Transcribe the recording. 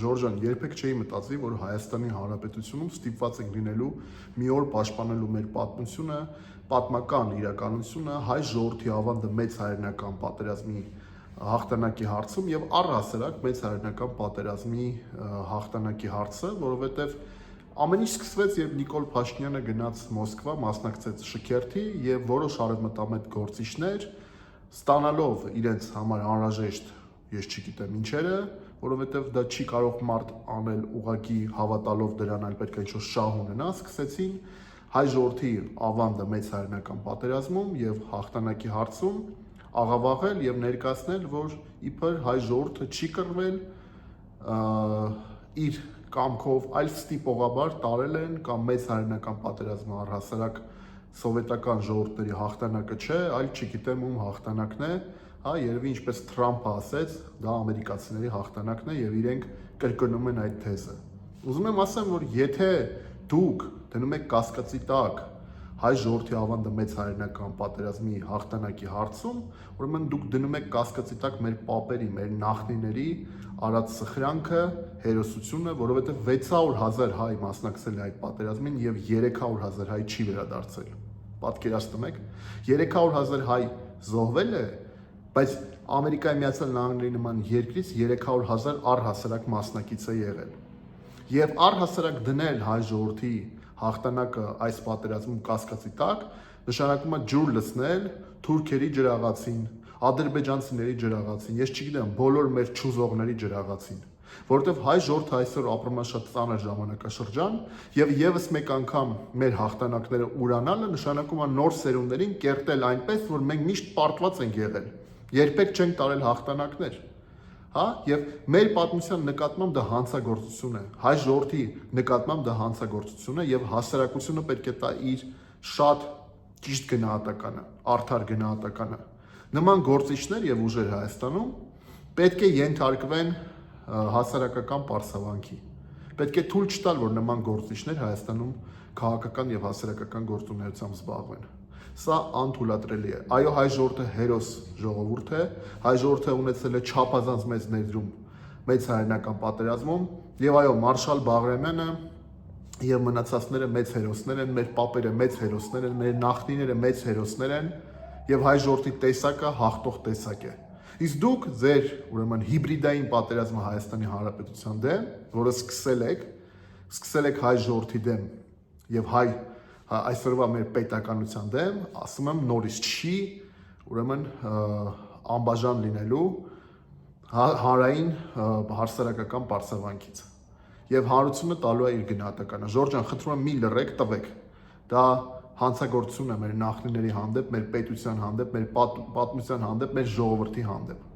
Ժորժան, երբեք չէի մտածի, որ Հայաստանի Հանրապետությունում ստիպված ենք լինելու մի օր պաշտպանելու մեր պատմությունը, պատմական իրականությունը, հայ ժողովրդի ավանդը մեծ հայրենական պատերազմի հաղթանակի հարցում եւ առհասարակ մեծ հայրենական պատերազմի հաղթանակի հարցը, որովհետեւ ամեն ինչ սկսվեց, երբ Նիկոլ Փաշինյանը գնաց Մոսկվա, մասնակցեց շքերթի եւ որոշ արևմտամետ գործիչներ ստանալով իրենց համար անհրաժեշտ, ես չգիտեմ ինչերը, որովհետեւ դա չի կարող մարդ անել ուղակի հավատալով դրան, այլ պետք է ինչ-որ շահ ունենա, սկսեցին հայ ժողովրդի ավանդը մեծ հայրենական պատերազմում եւ հաղթանակի հարցում աղավաղել եւ ներկայացնել, որ իբր հայ ժողովուրդը չի կռվել, իր կամքով այլ ստիպողաբար տարել են կամ մեծ հայրենական պատերազմը առհասարակ սովետական ժողովուրդների հաղթանակը չէ, այլ չգիտեմ ում հաղթանակն է, հա, երևի ինչպես Թրամփը ասեց, դա ամերիկացիների հաղթանակն է եւ իրենք կրկնում են այդ թեզը։ Ուզում եմ ասեմ, որ եթե դուք դնում եք կասկածի տակ հայ ժողովրդի ավանդը մեծ հայրենական պատերազմի հաղթանակի հարցում, ուրեմն դուք դնում եք կասկածի տակ մեր պապերի, մեր նախնիների արած սխրանքը, հերոսությունը, որովհետև 600,000 հայ մասնակցել է այդ պատերազմին եւ 300,000 հայ չի վերադարձել։ Պատկերացնում եք, 300,000 հայ զոհվել է, բայց Ամերիկայի Միացյալ Նահանգների նման երկրից 300,000 առհասարակ մասնակից է եղել։ Եվ առհասարակ դնել հայ ժողովրդի հաղթանակը այս պատերազմում կասկածի տակ, նշանակում է ջուր լցնել թուրքերի ջրաղացին, ադրբեջանցիների ջրաղացին, ես չգիտեմ, բոլոր մեր չուզողների ջրաղացին, որովհետև հայ ժողովուրդը այսօր ապրում է շատ ծանր ժամանակաշրջան եւ եւս մեկ անգամ մեր հաղթանակները ուրանալը նշանակում է նոր սերունդներին կերտել այնպես, որ մենք միշտ պարտված ենք եղել, երբեք չենք տարել հաղթանակներ։ Հա, եւ մեր պատմության նկատմամբ դա հանցագործություն է, հայ ժողովրդի նկատմամբ դա հանցագործություն է եւ հասարակությունը պետք է տա իր շատ ճիշտ գնահատականը, արդար գնահատականը։ Նման գործիչներ եւ ուժեր Հայաստանում պետք է ենթարկվեն հասարակական պարսավանքի։ Պետք է թույլ չտալ, որ նման գործիչներ Հայաստանում քաղաքական եւ հասարակական գործունեությամբ զբաղվեն։ Սա անթույլատրելի է։ Այո, հայ ժողովուրդը հերոս ժողովուրդ է, հայ ժողովուրդը ունեցել է չափազանց մեծ ներդրում մեծ հայրենական պատերազմում, եւ այո, Մարշալ Բաղրամյանը եւ մնացածները մեծ հերոսներ են, մեր պապերը մեծ հերոսներ են, մեր նախնիները մեծ հերոսներ են, եւ հայ ժողովրդի տեսակը հաղթող տեսակ է։ Իսկ դուք ձեր, ուրեմն, հիբրիդային պատերազմը Հայաստանի Հանրապետության դեմ, որը սկսել եք հայ ժողովրդի դեմ եւ հայ այսօրվա մեր պետականության դեմ, ասում եմ նորից չի, ուրեմն անբաժան լինելու հանրային հասարակական պարսավանքից եւ հանրությունը տալու է իր գնահատականը։ Ժորժան, խնդրում եմ մի լռեք, տվեք։ Դա հանցագործություն է մեր նախնիների հանդեպ, մեր պետության հանդեպ, մեր պատմության հանդեպ, մեր ժողովրդի հանդեպ։